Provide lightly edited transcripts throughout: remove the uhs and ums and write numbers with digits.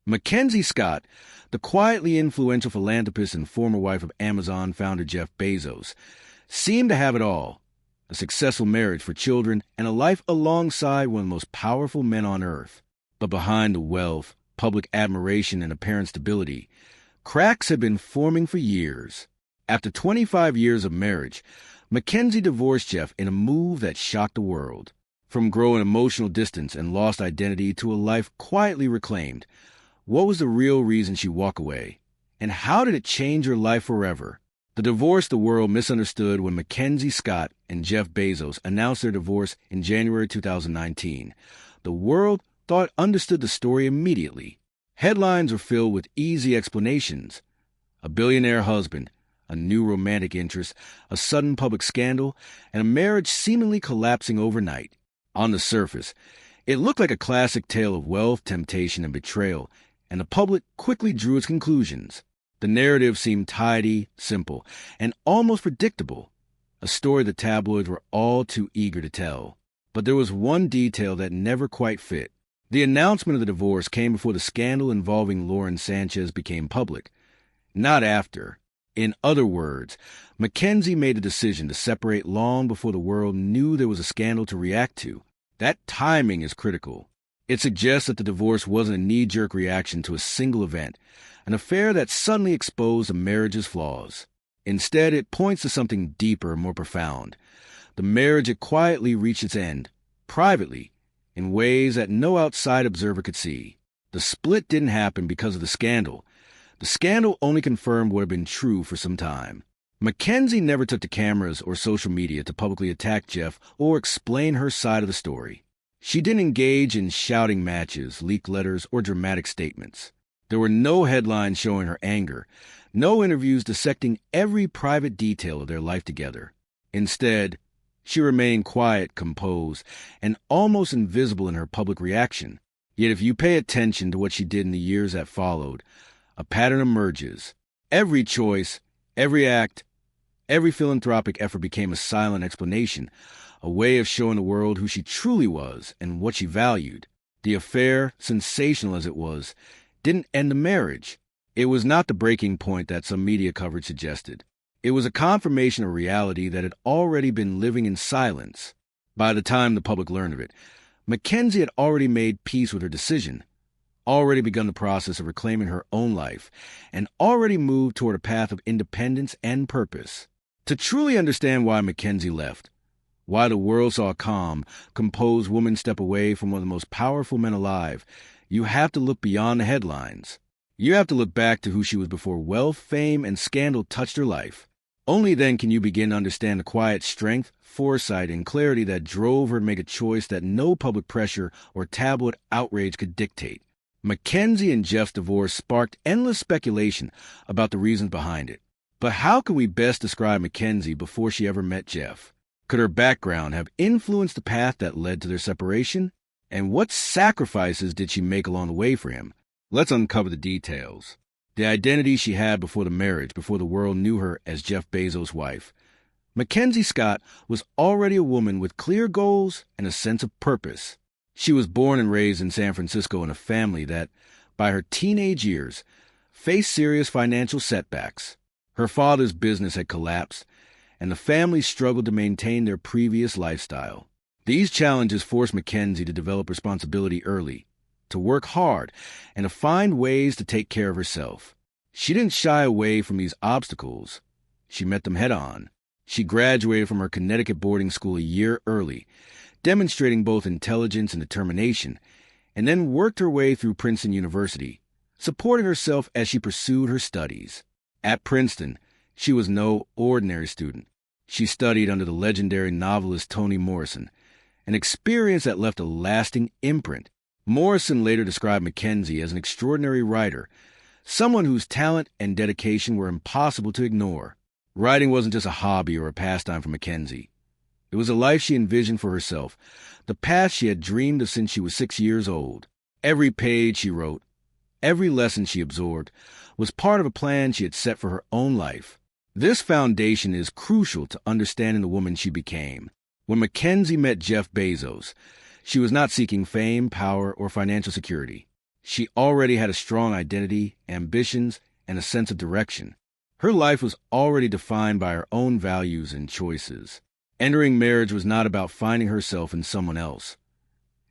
MacKenzie Scott, the quietly influential philanthropist and former wife of Amazon founder Jeff Bezos, seemed to have it all: a successful marriage for children and a life alongside one of the most powerful men on earth. But behind the wealth, public admiration, and apparent stability, cracks had been forming for years. After 25 years of marriage, MacKenzie divorced Jeff in a move that shocked the world. From growing emotional distance and lost identity to a life quietly reclaimed, what was the real reason she walked away? And how did it change her life forever? The divorce the world misunderstood when MacKenzie Scott and Jeff Bezos announced their divorce in January 2019. The world thought it understood the story immediately. Headlines were filled with easy explanations: a billionaire husband, a new romantic interest, a sudden public scandal, and a marriage seemingly collapsing overnight. On the surface, it looked like a classic tale of wealth, temptation, and betrayal, and the public quickly drew its conclusions. The narrative seemed tidy, simple, and almost predictable, a story the tabloids were all too eager to tell. But there was one detail that never quite fit. The announcement of the divorce came before the scandal involving Lauren Sanchez became public, not after. In other words, MacKenzie made a decision to separate long before the world knew there was a scandal to react to. That timing is critical. It suggests that the divorce wasn't a knee-jerk reaction to a single event, an affair that suddenly exposed a marriage's flaws. Instead, it points to something deeper, more profound. The marriage had quietly reached its end, privately, in ways that no outside observer could see. The split didn't happen because of the scandal. The scandal only confirmed what had been true for some time. MacKenzie never took to cameras or social media to publicly attack Jeff or explain her side of the story. She didn't engage in shouting matches, leaked letters, or dramatic statements. There were no headlines showing her anger, no interviews dissecting every private detail of their life together. Instead, she remained quiet, composed, and almost invisible in her public reaction. Yet if you pay attention to what she did in the years that followed, a pattern emerges. Every choice, every act, every philanthropic effort became a silent explanation, a way of showing the world who she truly was and what she valued. The affair, sensational as it was, didn't end the marriage. It was not the breaking point that some media coverage suggested. It was a confirmation of reality that had already been living in silence. By the time the public learned of it, MacKenzie had already made peace with her decision, already begun the process of reclaiming her own life, and already moved toward a path of independence and purpose. To truly understand why MacKenzie left, why the world saw a calm, composed woman step away from one of the most powerful men alive, you have to look beyond the headlines. You have to look back to who she was before wealth, fame, and scandal touched her life. Only then can you begin to understand the quiet strength, foresight, and clarity that drove her to make a choice that no public pressure or tabloid outrage could dictate. MacKenzie and Jeff's divorce sparked endless speculation about the reasons behind it. But how can we best describe MacKenzie before she ever met Jeff? Could her background have influenced the path that led to their separation? And what sacrifices did she make along the way for him? Let's uncover the details. The identity she had before the marriage, before the world knew her as Jeff Bezos' wife. MacKenzie Scott was already a woman with clear goals and a sense of purpose. She was born and raised in San Francisco in a family that, by her teenage years, faced serious financial setbacks. Her father's business had collapsed, and the family struggled to maintain their previous lifestyle. These challenges forced MacKenzie to develop responsibility early, to work hard, and to find ways to take care of herself. She didn't shy away from these obstacles. She met them head-on. She graduated from her Connecticut boarding school a year early, demonstrating both intelligence and determination, and then worked her way through Princeton University, supporting herself as she pursued her studies. At Princeton, she was no ordinary student. She studied under the legendary novelist Toni Morrison, an experience that left a lasting imprint. Morrison later described MacKenzie as an extraordinary writer, someone whose talent and dedication were impossible to ignore. Writing wasn't just a hobby or a pastime for MacKenzie. It was a life she envisioned for herself, the path she had dreamed of since she was 6 years old. Every page she wrote, every lesson she absorbed, was part of a plan she had set for her own life. This foundation is crucial to understanding the woman she became. When MacKenzie met Jeff Bezos, she was not seeking fame, power, or financial security. She already had a strong identity, ambitions, and a sense of direction. Her life was already defined by her own values and choices. Entering marriage was not about finding herself in someone else.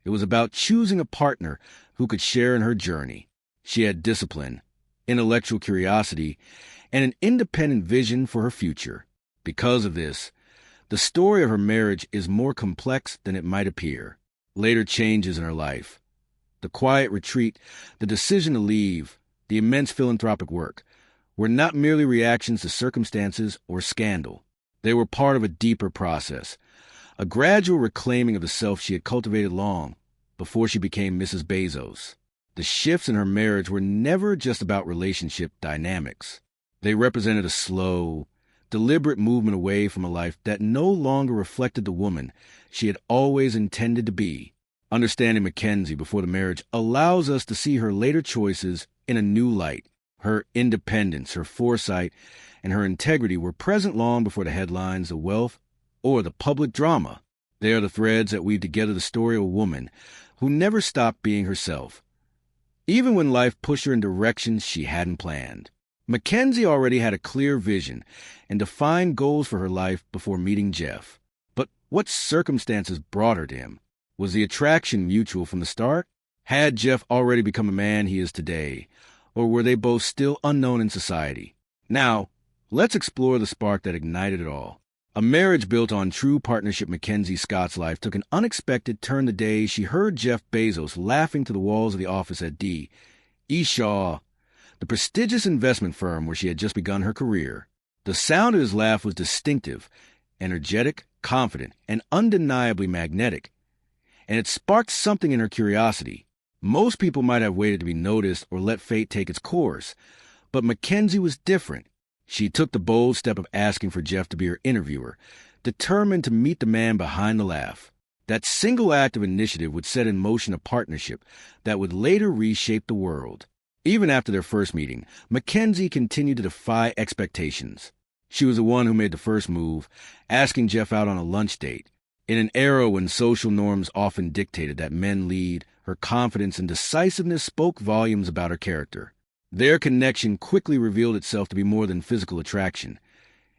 It was about choosing a partner who could share in her journey. She had discipline, intellectual curiosity, and an independent vision for her future. Because of this, the story of her marriage is more complex than it might appear. Later changes in her life, the quiet retreat, the decision to leave, the immense philanthropic work, were not merely reactions to circumstances or scandal. They were part of a deeper process, a gradual reclaiming of the self she had cultivated long before she became Mrs. Bezos. The shifts in her marriage were never just about relationship dynamics. They represented a slow, deliberate movement away from a life that no longer reflected the woman she had always intended to be. Understanding MacKenzie before the marriage allows us to see her later choices in a new light. Her independence, her foresight, and her integrity were present long before the headlines, the wealth, or the public drama. They are the threads that weave together the story of a woman who never stopped being herself, even when life pushed her in directions she hadn't planned. MacKenzie already had a clear vision and defined goals for her life before meeting Jeff. But what circumstances brought her to him? Was the attraction mutual from the start? Had Jeff already become a man he is today, or were they both still unknown in society? Now, let's explore the spark that ignited it all. A marriage built on true partnership. MacKenzie Scott's life took an unexpected turn the day she heard Jeff Bezos laughing to the walls of the office at D.E. Shaw, the prestigious investment firm where she had just begun her career. The sound of his laugh was distinctive, energetic, confident, and undeniably magnetic, and it sparked something in her curiosity. Most people might have waited to be noticed or let fate take its course, but MacKenzie was different. She took the bold step of asking for Jeff to be her interviewer, determined to meet the man behind the laugh. That single act of initiative would set in motion a partnership that would later reshape the world. Even after their first meeting, MacKenzie continued to defy expectations. She was the one who made the first move, asking Jeff out on a lunch date. In an era when social norms often dictated that men lead, her confidence and decisiveness spoke volumes about her character. Their connection quickly revealed itself to be more than physical attraction.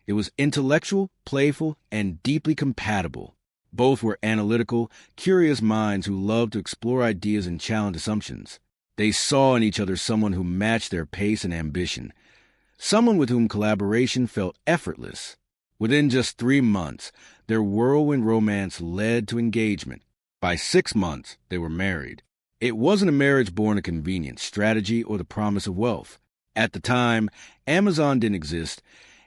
It was intellectual, playful, and deeply compatible. Both were analytical, curious minds who loved to explore ideas and challenge assumptions. They saw in each other someone who matched their pace and ambition, someone with whom collaboration felt effortless. Within just 3 months, their whirlwind romance led to engagement. By 6 months, they were married. It wasn't a marriage born of convenience, strategy, or the promise of wealth. At the time, Amazon didn't exist,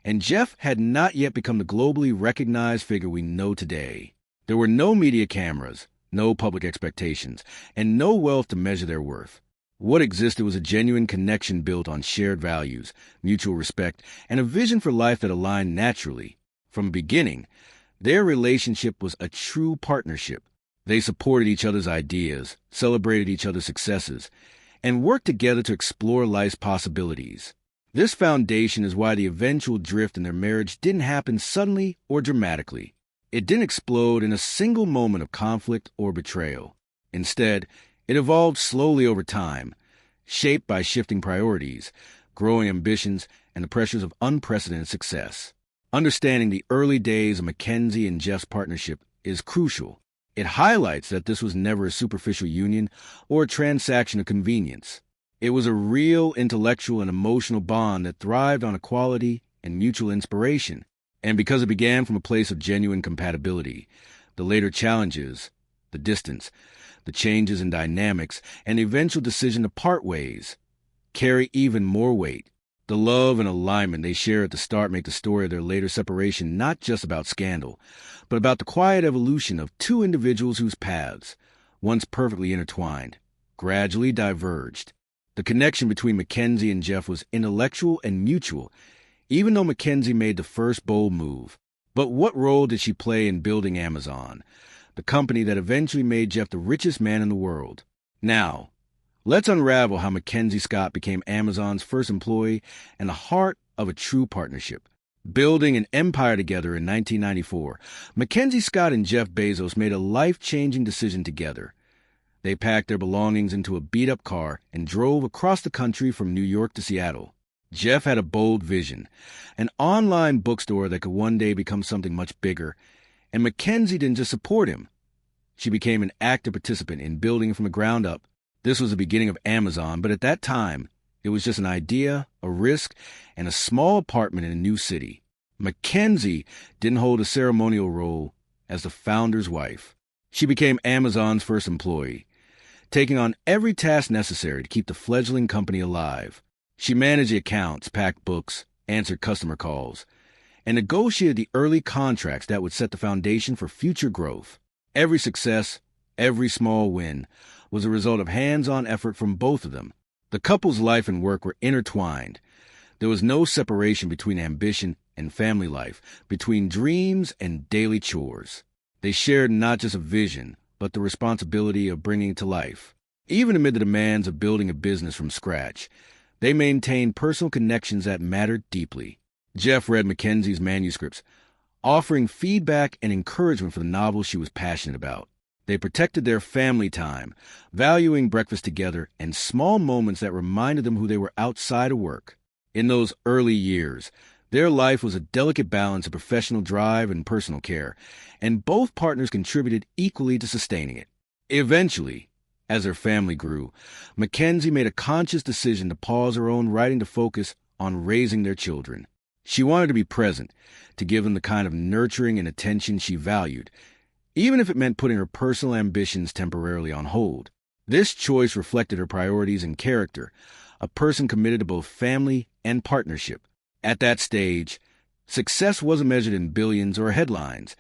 and Jeff had not yet become the globally recognized figure we know today. There were no media cameras, no public expectations, and no wealth to measure their worth. What existed was a genuine connection built on shared values, mutual respect, and a vision for life that aligned naturally. From the beginning, their relationship was a true partnership. They supported each other's ideas, celebrated each other's successes, and worked together to explore life's possibilities. This foundation is why the eventual drift in their marriage didn't happen suddenly or dramatically. It didn't explode in a single moment of conflict or betrayal. Instead, it evolved slowly over time, shaped by shifting priorities, growing ambitions, and the pressures of unprecedented success. Understanding the early days of MacKenzie and Jeff's partnership is crucial. It highlights that this was never a superficial union or a transaction of convenience. It was a real intellectual and emotional bond that thrived on equality and mutual inspiration. And because it began from a place of genuine compatibility, the later challenges, the distance, the changes in dynamics, and the eventual decision to part ways carry even more weight. The love and alignment they share at the start make the story of their later separation not just about scandal, but about the quiet evolution of two individuals whose paths, once perfectly intertwined, gradually diverged. The connection between MacKenzie and Jeff was intellectual and mutual, even though MacKenzie made the first bold move. But what role did she play in building Amazon, the company that eventually made Jeff the richest man in the world? Now, let's unravel how MacKenzie Scott became Amazon's first employee and the heart of a true partnership. Building an empire together in 1994, MacKenzie Scott and Jeff Bezos made a life-changing decision together. They packed their belongings into a beat-up car and drove across the country from New York to Seattle. Jeff had a bold vision, an online bookstore that could one day become something much bigger, and MacKenzie didn't just support him. She became an active participant in building from the ground up. This was the beginning of Amazon, but at that time, it was just an idea, a risk, and a small apartment in a new city. MacKenzie didn't hold a ceremonial role as the founder's wife. She became Amazon's first employee, taking on every task necessary to keep the fledgling company alive. She managed the accounts, packed books, answered customer calls, and negotiated the early contracts that would set the foundation for future growth. Every success, every small win, was a result of hands-on effort from both of them. The couple's life and work were intertwined. There was no separation between ambition and family life, between dreams and daily chores. They shared not just a vision, but the responsibility of bringing it to life. Even amid the demands of building a business from scratch, they maintained personal connections that mattered deeply. Jeff read MacKenzie's manuscripts, offering feedback and encouragement for the novel she was passionate about. They protected their family time, valuing breakfast together and small moments that reminded them who they were outside of work. In those early years, their life was a delicate balance of professional drive and personal care, and both partners contributed equally to sustaining it. Eventually, as their family grew, MacKenzie made a conscious decision to pause her own writing to focus on raising their children. She wanted to be present, to give them the kind of nurturing and attention she valued, even if it meant putting her personal ambitions temporarily on hold. This choice reflected her priorities and character, a person committed to both family and partnership. At that stage, success wasn't measured in billions or headlines.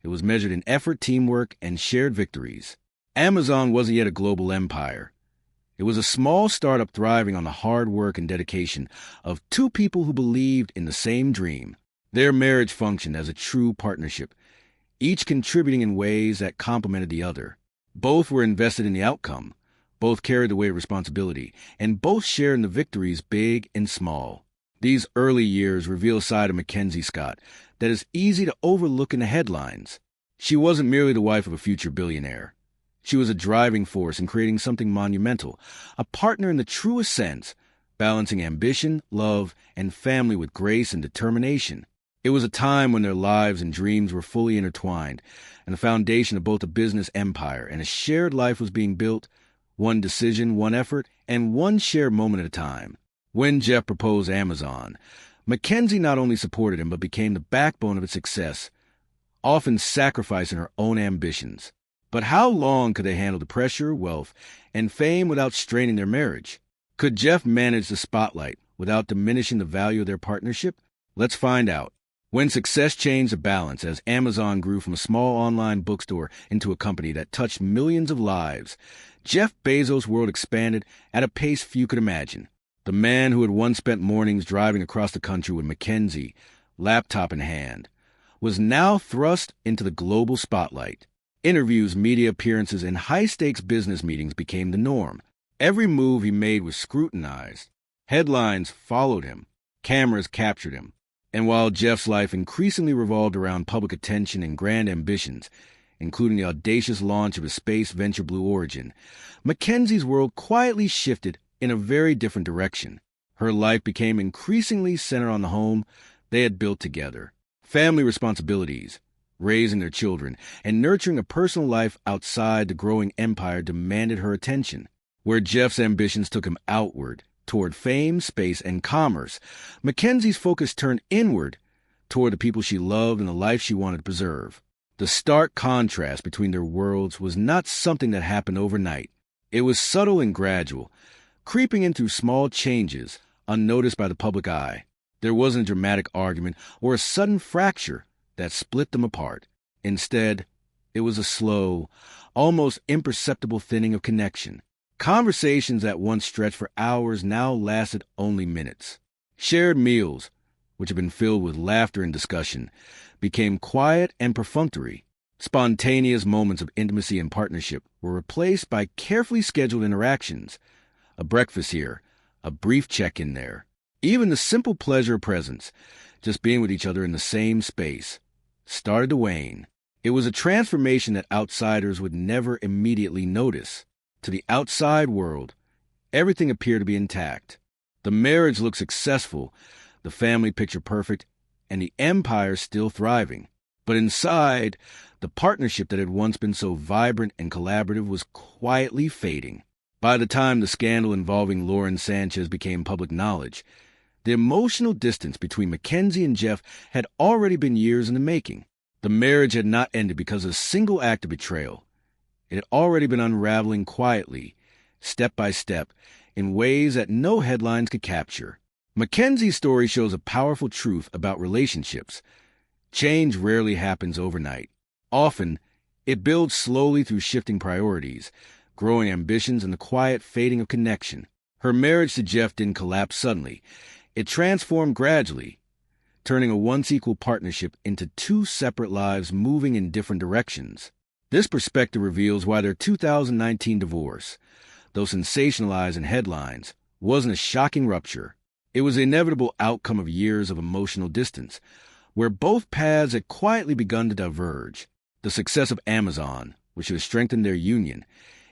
It was measured in effort, teamwork, and shared victories. Amazon wasn't yet a global empire. It was a small startup thriving on the hard work and dedication of two people who believed in the same dream. Their marriage functioned as a true partnership, each contributing in ways that complemented the other. Both were invested in the outcome, both carried the weight of responsibility, and both shared in the victories, big and small. These early years reveal a side of MacKenzie Scott that is easy to overlook in the headlines. She wasn't merely the wife of a future billionaire. She was a driving force in creating something monumental, a partner in the truest sense, balancing ambition, love, and family with grace and determination. It was a time when their lives and dreams were fully intertwined, and the foundation of both a business empire and a shared life was being built, one decision, one effort, and one shared moment at a time. When Jeff proposed Amazon, MacKenzie not only supported him but became the backbone of its success, often sacrificing her own ambitions. But how long could they handle the pressure, wealth, and fame without straining their marriage? Could Jeff manage the spotlight without diminishing the value of their partnership? Let's find out. When success changed the balance as Amazon grew from a small online bookstore into a company that touched millions of lives, Jeff Bezos' world expanded at a pace few could imagine. The man who had once spent mornings driving across the country with MacKenzie, laptop in hand, was now thrust into the global spotlight. Interviews, media appearances, and high-stakes business meetings became the norm. Every move he made was scrutinized. Headlines followed him. Cameras captured him. And while Jeff's life increasingly revolved around public attention and grand ambitions, including the audacious launch of his space venture Blue Origin, MacKenzie's world quietly shifted in a very different direction. Her life became increasingly centered on the home they had built together. Family responsibilities, raising their children, and nurturing a personal life outside the growing empire demanded her attention. Where Jeff's ambitions took him outward, toward fame, space, and commerce, MacKenzie's focus turned inward, toward the people she loved and the life she wanted to preserve. The stark contrast between their worlds was not something that happened overnight. It was subtle and gradual, creeping in through small changes, unnoticed by the public eye. There wasn't a dramatic argument or a sudden fracture that split them apart. Instead, it was a slow, almost imperceptible thinning of connection. Conversations that once stretched for hours now lasted only minutes. Shared meals, which had been filled with laughter and discussion, became quiet and perfunctory. Spontaneous moments of intimacy and partnership were replaced by carefully scheduled interactions. A breakfast here, a brief check-in there. Even the simple pleasure of presence, just being with each other in the same space, started to wane. It was a transformation that outsiders would never immediately notice. To the outside world, everything appeared to be intact. The marriage looked successful, the family picture perfect, and the empire still thriving. But inside, the partnership that had once been so vibrant and collaborative was quietly fading. By the time the scandal involving Lauren Sanchez became public knowledge, the emotional distance between MacKenzie and Jeff had already been years in the making. The marriage had not ended because of a single act of betrayal. It had already been unraveling quietly, step by step, in ways that no headlines could capture. MacKenzie's story shows a powerful truth about relationships. Change rarely happens overnight. Often, it builds slowly through shifting priorities, growing ambitions, and the quiet fading of connection. Her marriage to Jeff didn't collapse suddenly. It transformed gradually, turning a once-equal partnership into two separate lives moving in different directions. This perspective reveals why their 2019 divorce, though sensationalized in headlines, wasn't a shocking rupture. It was the inevitable outcome of years of emotional distance, where both paths had quietly begun to diverge. The success of Amazon, which had strengthened their union,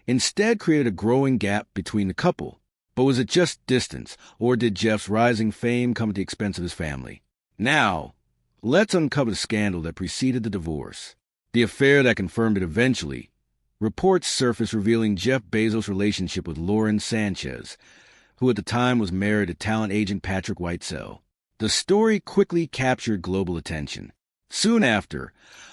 instead created a growing gap between the couple. But was it just distance, or did Jeff's rising fame come at the expense of his family? Now, let's uncover the scandal that preceded the divorce. The affair that confirmed it eventually. Reports surfaced revealing Jeff Bezos' relationship with Lauren Sanchez, who at the time was married to talent agent Patrick Whitesell. The story quickly captured global attention. Soon after,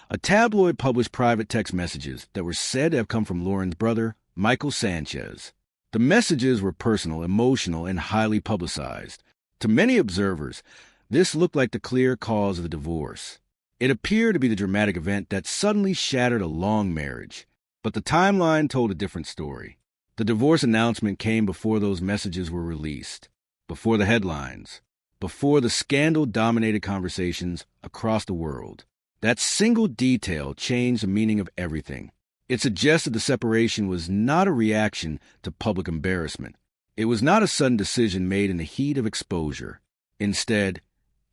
a tabloid published private text messages that were said to have come from Lauren's brother, Michael Sanchez. The messages were personal, emotional, and highly publicized. To many observers, this looked like the clear cause of the divorce. It appeared to be the dramatic event that suddenly shattered a long marriage. But the timeline told a different story. The divorce announcement came before those messages were released, before the headlines, before the scandal-dominated conversations across the world. That single detail changed the meaning of everything. It suggested the separation was not a reaction to public embarrassment. It was not a sudden decision made in the heat of exposure. Instead,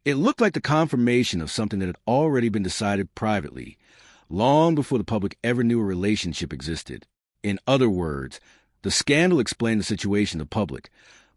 it looked like the confirmation of something that had already been decided privately, long before the public ever knew a relationship existed. In other words, the scandal explained the situation to the public,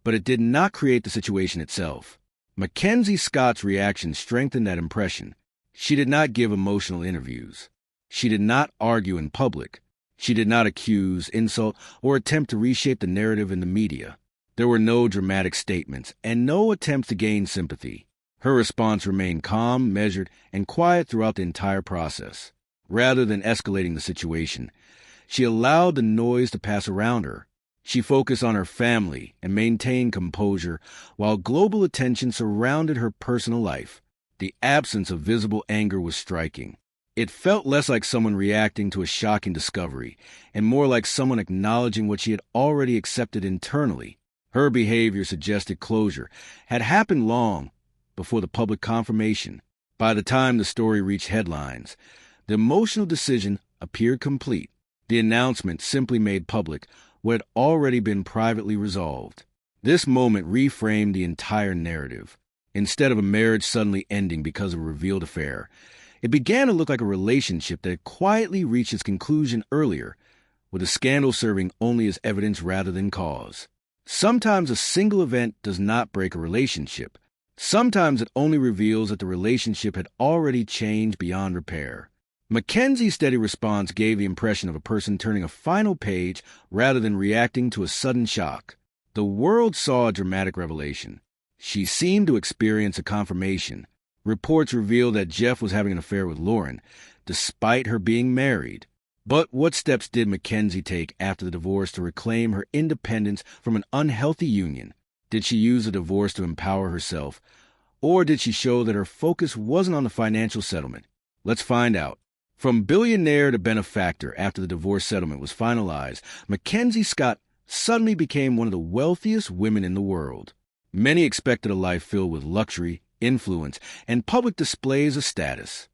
but it did not create the situation itself. MacKenzie Scott's reaction strengthened that impression. She did not give emotional interviews. She did not argue in public. She did not accuse, insult, or attempt to reshape the narrative in the media. There were no dramatic statements and no attempts to gain sympathy. Her response remained calm, measured, and quiet throughout the entire process. Rather than escalating the situation, she allowed the noise to pass around her. She focused on her family and maintained composure while global attention surrounded her personal life. The absence of visible anger was striking. It felt less like someone reacting to a shocking discovery and more like someone acknowledging what she had already accepted internally. Her behavior suggested closure had happened long before the public confirmation. By the time the story reached headlines, the emotional decision appeared complete. The announcement simply made public what had already been privately resolved. This moment reframed the entire narrative. Instead of a marriage suddenly ending because of a revealed affair, it began to look like a relationship that had quietly reached its conclusion earlier, with the scandal serving only as evidence rather than cause. Sometimes a single event does not break a relationship. Sometimes it only reveals that the relationship had already changed beyond repair. MacKenzie's steady response gave the impression of a person turning a final page rather than reacting to a sudden shock. The world saw a dramatic revelation. She seemed to experience a confirmation. Reports revealed that Jeff was having an affair with Lauren, despite her being married. But what steps did MacKenzie take after the divorce to reclaim her independence from an unhealthy union? Did she use the divorce to empower herself? Or did she show that her focus wasn't on the financial settlement? Let's find out. From billionaire to benefactor after the divorce settlement was finalized, MacKenzie Scott suddenly became one of the wealthiest women in the world. Many expected a life filled with luxury, influence, and public displays of status.